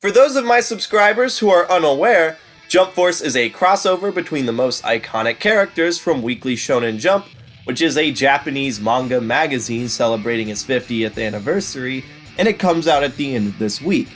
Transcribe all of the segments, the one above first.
For those of my subscribers who are unaware, Jump Force is a crossover between the most iconic characters from Weekly Shonen Jump, which is a Japanese manga magazine celebrating its 50th anniversary, and it comes out at the end of this week.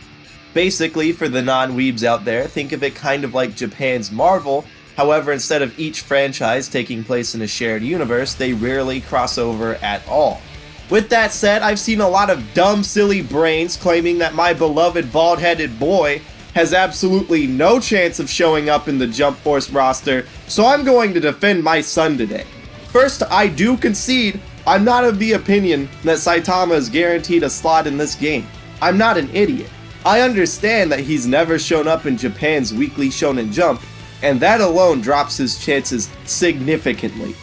Basically, for the non-weebs out there, think of it kind of like Japan's Marvel. However, instead of each franchise taking place in a shared universe, they rarely cross over at all. With that said, I've seen a lot of dumb, silly brains claiming that my beloved bald-headed boy has absolutely no chance of showing up in the Jump Force roster, so I'm going to defend my son today. First, I do concede I'm not of the opinion that Saitama is guaranteed a slot in this game. I'm not an idiot. I understand that he's never shown up in Japan's Weekly Shonen Jump, and that alone drops his chances significantly.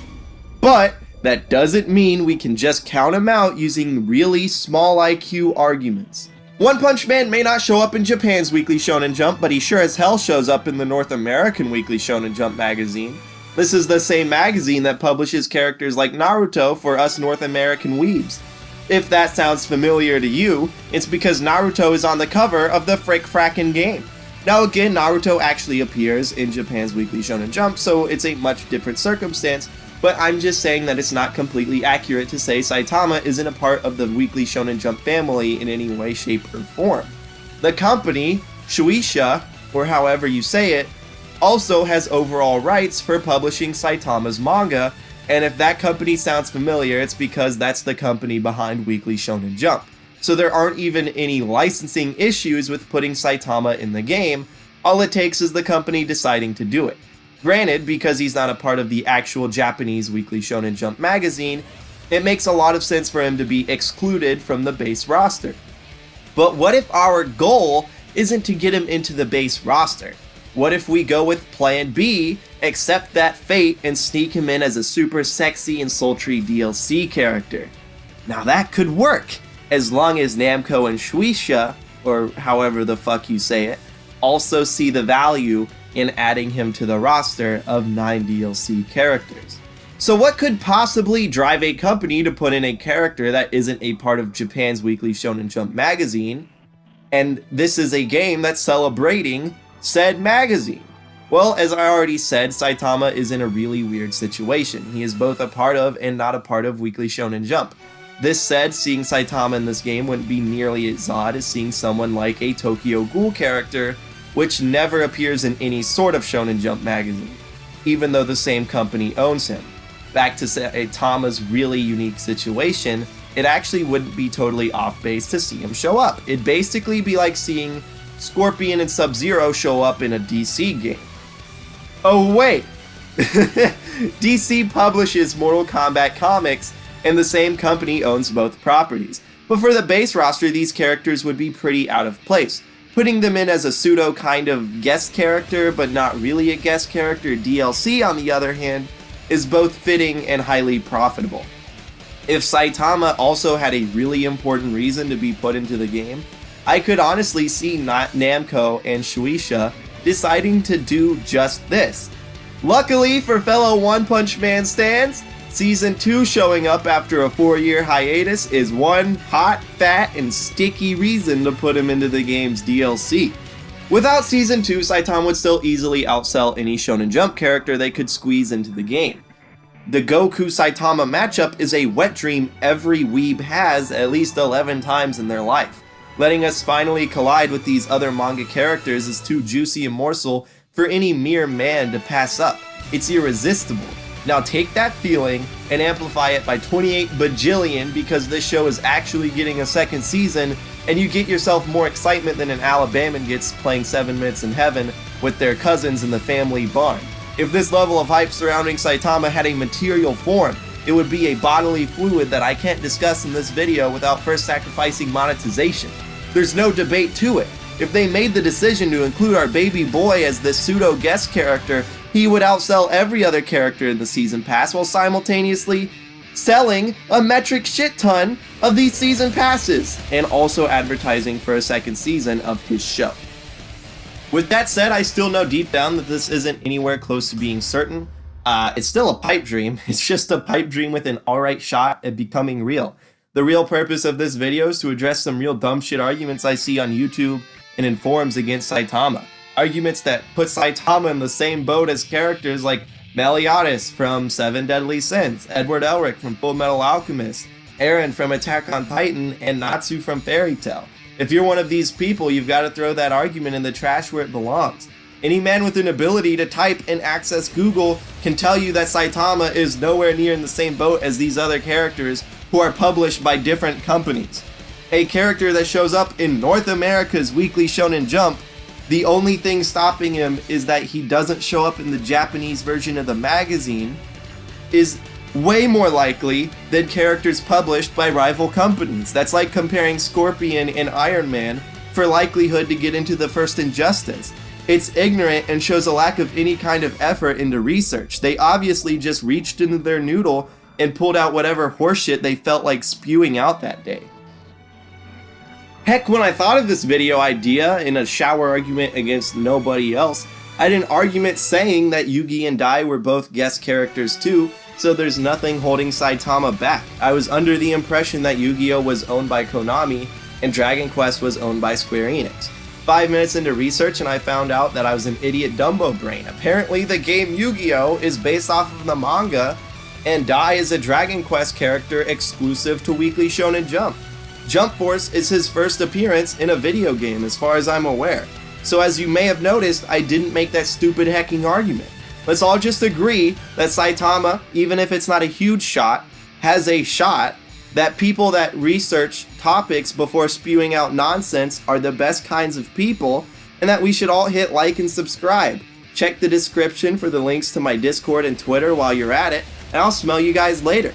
But that doesn't mean we can just count him out using really small IQ arguments. One Punch Man may not show up in Japan's Weekly Shonen Jump, but he sure as hell shows up in the North American Weekly Shonen Jump magazine. This is the same magazine that publishes characters like Naruto for us North American weebs. If that sounds familiar to you, it's because Naruto is on the cover of the frickin' game. Now again, Naruto actually appears in Japan's Weekly Shonen Jump, so it's a much different circumstance, but I'm just saying that it's not completely accurate to say Saitama isn't a part of the Weekly Shonen Jump family in any way, shape, or form. The company, Shueisha, or however you say it, also has overall rights for publishing Saitama's manga, and if that company sounds familiar, it's because that's the company behind Weekly Shonen Jump. So there aren't even any licensing issues with putting Saitama in the game, all it takes is the company deciding to do it. Granted, because he's not a part of the actual Japanese Weekly Shonen Jump magazine, it makes a lot of sense for him to be excluded from the base roster. But what if our goal isn't to get him into the base roster? What if we go with Plan B, accept that fate, and sneak him in as a super sexy and sultry DLC character? Now that could work, as long as Namco and Shueisha, or however the fuck you say it, also see the value in adding him to the roster of 9 DLC characters. So what could possibly drive a company to put in a character that isn't a part of Japan's Weekly Shonen Jump magazine, and this is a game that's celebrating said magazine? Well, as I already said, Saitama is in a really weird situation. He is both a part of and not a part of Weekly Shonen Jump. This said, seeing Saitama in this game wouldn't be nearly as odd as seeing someone like a Tokyo Ghoul character, which never appears in any sort of Shonen Jump magazine, even though the same company owns him. Back to Saitama's really unique situation, it actually wouldn't be totally off base to see him show up. It'd basically be like seeing Scorpion and Sub-Zero show up in a DC game. Oh wait! DC publishes Mortal Kombat comics, and the same company owns both properties. But for the base roster, these characters would be pretty out of place. Putting them in as a pseudo kind of guest character, but not really a guest character DLC, on the other hand, is both fitting and highly profitable. If Saitama also had a really important reason to be put into the game, I could honestly see Namco and Shueisha deciding to do just this. Luckily for fellow One Punch Man stans, Season 2 showing up after a 4-year hiatus is one hot, fat, and sticky reason to put him into the game's DLC. Without Season 2, Saitama would still easily outsell any Shonen Jump character they could squeeze into the game. The Goku-Saitama matchup is a wet dream every weeb has at least 11 times in their life. Letting us finally collide with these other manga characters is too juicy a morsel for any mere man to pass up. It's irresistible. Now take that feeling and amplify it by 28 bajillion because this show is actually getting a second season, and you get yourself more excitement than an Alabaman gets playing 7 Minutes in Heaven with their cousins in the family barn. If this level of hype surrounding Saitama had a material form, it would be a bodily fluid that I can't discuss in this video without first sacrificing monetization. There's no debate to it. If they made the decision to include our baby boy as this pseudo guest character, he would outsell every other character in the season pass while simultaneously selling a metric shit ton of these season passes and also advertising for a second season of his show. With that said, I still know deep down that this isn't anywhere close to being certain. It's still a pipe dream. It's just a pipe dream with an alright shot at becoming real. The real purpose of this video is to address some real dumb shit arguments I see on YouTube and informs against Saitama. Arguments that put Saitama in the same boat as characters like Meliodas from Seven Deadly Sins, Edward Elric from Full Metal Alchemist, Eren from Attack on Titan, and Natsu from Fairy Tail. If you're one of these people, you've got to throw that argument in the trash where it belongs. Any man with an ability to type and access Google can tell you that Saitama is nowhere near in the same boat as these other characters who are published by different companies. A character that shows up in North America's Weekly Shonen Jump, the only thing stopping him is that he doesn't show up in the Japanese version of the magazine, is way more likely than characters published by rival companies. That's like comparing Scorpion and Iron Man for likelihood to get into the first Injustice. It's ignorant and shows a lack of any kind of effort into research. They obviously just reached into their noodle and pulled out whatever horseshit they felt like spewing out that day. Heck, when I thought of this video idea in a shower argument against nobody else, I had an argument saying that Yugi and Dai were both guest characters too, so there's nothing holding Saitama back. I was under the impression that Yu-Gi-Oh! Was owned by Konami and Dragon Quest was owned by Square Enix. 5 minutes into research and I found out that I was an idiot Dumbo brain. Apparently the game Yu-Gi-Oh! Is based off of the manga, and Dai is a Dragon Quest character exclusive to Weekly Shonen Jump. Jump Force is his first appearance in a video game as far as I'm aware. So as you may have noticed, I didn't make that stupid hecking argument. Let's all just agree that Saitama, even if it's not a huge shot, has a shot, that people that research topics before spewing out nonsense are the best kinds of people, and that we should all hit like and subscribe. Check the description for the links to my Discord and Twitter while you're at it, and I'll smell you guys later.